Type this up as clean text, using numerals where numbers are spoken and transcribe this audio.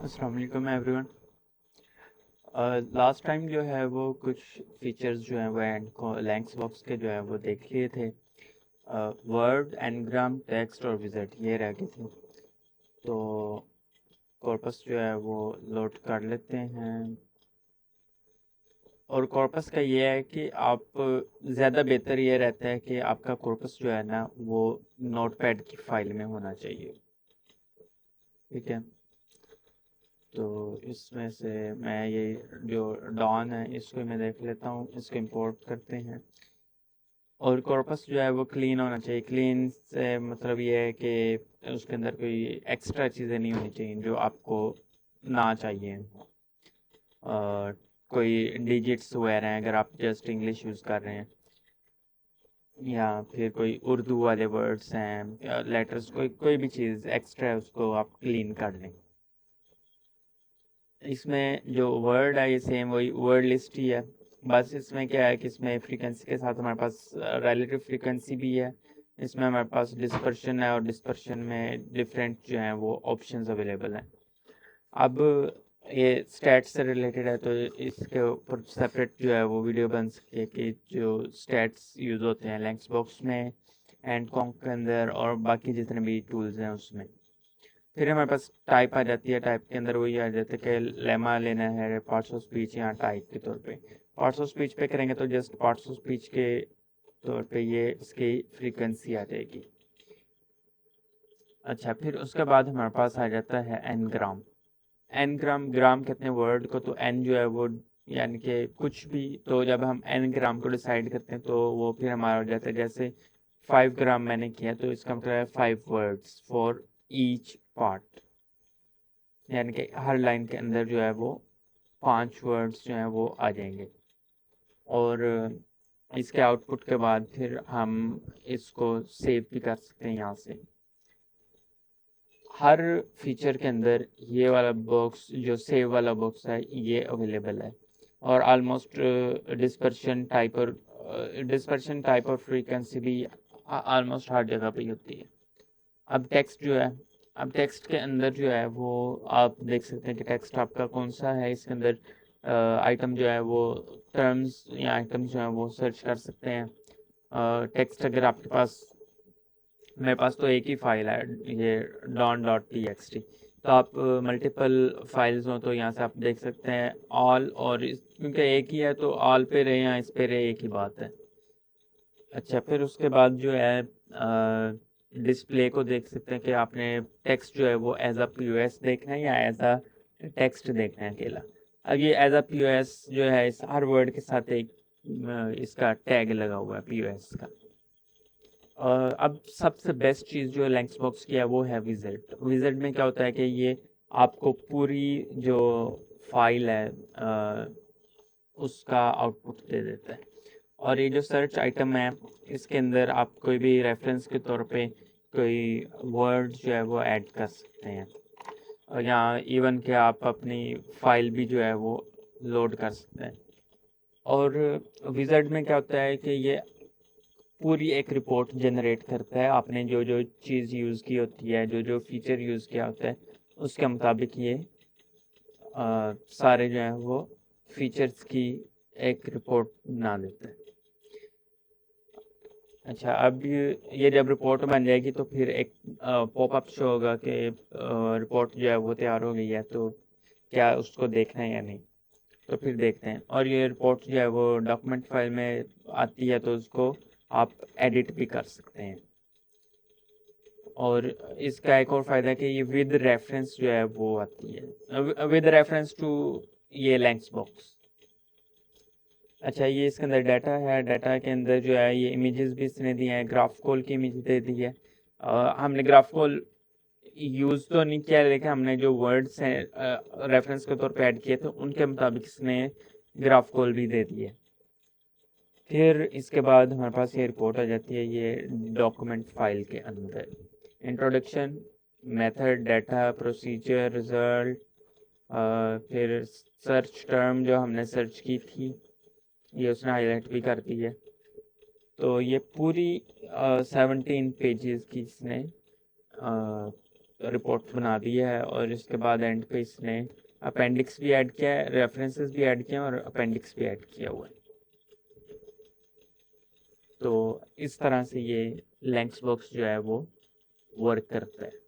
अस्सलाम वालेकुम everyone. Last time जो है वो कुछ फीचर्स जो हैं वो एंड लैंग्स बॉक्स के जो है वो देख लिए थे। वर्ड, एनग्राम, टेक्स्ट और विजिट ये रह गए थे। तो कॉर्पस जो है वो लोड कर लेते हैं। और कॉर्पस का ये है कि आप ज़्यादा बेहतर ये रहता है कि आपका कॉर्पस जो है ना वो नोटपैड की फाइल में होना चाहिए। ठीक है, तो इसमें से मैं ये जो डॉन है इसको मैं देख लेता हूँ, इसको इंपोर्ट करते हैं। और कॉर्पस जो है वो क्लीन होना चाहिए। क्लीन से मतलब ये है कि उसके अंदर कोई एक्स्ट्रा चीज़ें नहीं होनी चाहिए जो आपको ना चाहिए। कोई डिजिट्स वगैरह हैं अगर आप जस्ट इंग्लिश यूज़ कर रहे हैं, या फिर कोई उर्दू वाले वर्ड्स हैं, लेटर्स, कोई कोई भी चीज़ एक्स्ट्रा है उसको आप क्लीन कर लें। इसमें जो वर्ड है ये सेम वही वर्ड लिस्ट ही है। बस इसमें क्या है कि इसमें फ्रीक्वेंसी के साथ हमारे पास रिलेटिव फ्रीक्वेंसी भी है। इसमें हमारे पास डिस्पर्शन है और डिस्पर्शन में डिफरेंट जो हैं वो ऑप्शंस अवेलेबल हैं। अब ये स्टैट्स से रिलेटेड है तो इसके ऊपर सेपरेट जो है वो वीडियो बन सकती है कि जो स्टैट्स यूज़ होते हैं लैंग्स बॉक्स में एंड कॉन्क के अंदर और बाकी जितने भी टूल्स हैं उसमें। फिर हमारे पास टाइप आ जाती है। टाइप के अंदर वही आ जाता है कि लेमा लेना है, पार्ट्स ऑफ स्पीच या टाइप के तौर पे। पार्ट्स ऑफ स्पीच पे करेंगे तो जस्ट पार्ट्स ऑफ स्पीच के तौर पे ये इसकी फ्रीक्वेंसी आ जाएगी। अच्छा, फिर उसके बाद हमारे पास आ जाता है एन ग्राम। एन ग्राम, ग्राम कहते हैं वर्ड को, तो एन जो है वो यानी कि कुछ भी। तो जब हम एन ग्राम को डिसाइड करते हैं तो वो फिर हमारा हो जाता है, जैसे 5 ग्राम मैंने किया तो इसका मतलब है 5 वर्ड्स फॉर ईच पार्ट। यानी कि हर लाइन के अंदर जो है वो 5 वर्ड्स जो हैं वो आ जाएंगे। और इसके आउटपुट के बाद फिर हम इसको सेव भी कर सकते हैं यहाँ से। हर फीचर के अंदर ये वाला बॉक्स, जो सेव वाला बॉक्स है, ये अवेलेबल है। और ऑलमोस्ट डिस्पर्शन टाइप और फ्रीक्वेंसी भी ऑलमोस्ट हर जगह पे ही होती है। अब टेक्स्ट जो है, अब टेक्स्ट के अंदर जो है वो आप देख सकते हैं कि टेक्स्ट आपका कौन सा है। इसके अंदर आइटम जो है वो टर्म्स या आइटम्स जो है वो सर्च कर सकते हैं। टेक्स्ट अगर आपके पास, मेरे पास तो एक ही फाइल है ये don.txt, तो आप मल्टीपल फाइल्स हो तो यहाँ से आप देख सकते हैं ऑल, और क्योंकि एक ही है तो ऑल पे रहे या इस पे रहे एक ही बात है। अच्छा, फिर उसके बाद जो है डिस्प्ले को देख सकते हैं कि आपने टेक्स्ट जो है वो एज अ पीओएस देखना है या एज अ टेक्स्ट देखना है अकेला। अब ये एज अ पीओएस जो है इस हर वर्ड के साथ एक इसका टैग लगा हुआ है पीओएस का। अब सबसे बेस्ट चीज़ जो लैंक्स बॉक्स की है वो है विजिट। विजिट में क्या होता है कि ये आपको पूरी जो फाइल है उसका आउटपुट दे देता है। और ये जो सर्च आइटम है इसके अंदर आप कोई भी रेफरेंस के तौर पे कोई वर्ड जो है वो ऐड कर सकते हैं, और यहाँ इवन कि आप अपनी फाइल भी जो है वो लोड कर सकते हैं। और विज़ार्ड में क्या होता है कि ये पूरी एक रिपोर्ट जनरेट करता है। आपने जो जो चीज़ यूज़ की होती है, जो जो फीचर यूज़ किया होता है, उसके मुताबिक ये सारे जो हैं वो फीचर्स की एक रिपोर्ट बना देता है। अच्छा, अब ये जब रिपोर्ट बन जाएगी तो फिर एक पॉपअप शो होगा कि रिपोर्ट जो है वो तैयार हो गई है, तो क्या उसको देखना है या नहीं। तो फिर देखते हैं। और ये रिपोर्ट जो है वो डॉक्यूमेंट फाइल में आती है तो उसको आप एडिट भी कर सकते हैं। और इसका एक और फ़ायदा है कि ये विद रेफरेंस जो है वो आती है, विद रेफरेंस टू ये लैंक्स बॉक्स। अच्छा, ये इसके अंदर डाटा है। डाटा के अंदर जो है ये इमेजेस भी इसने दिए हैं। ग्राफकोल की इमेज दे दी है। हमने ग्राफकोल यूज़ तो नहीं किया, लेकिन हमने जो वर्ड्स हैं रेफरेंस के तौर पे ऐड किए थे उनके मुताबिक इसने ग्राफकोल भी दे दिए। फिर इसके बाद हमारे पास ये रिपोर्ट आ जाती है ये डॉक्यूमेंट फाइल के अंदर। Introduction, method, data, procedure, result, फिर सर्च टर्म जो हमने सर्च की थी ये उसने हाईलाइट भी कर दी है। तो ये पूरी 17 पेजेस की इसने रिपोर्ट बना दी है और इसके बाद एंड पे इसने अपेंडिक्स भी ऐड किया है, रेफरेंसेस भी ऐड किए हैं और अपेंडिक्स भी ऐड किया हुआ है। तो इस तरह से ये लैंक्स बॉक्स जो है वो वर्क करता है।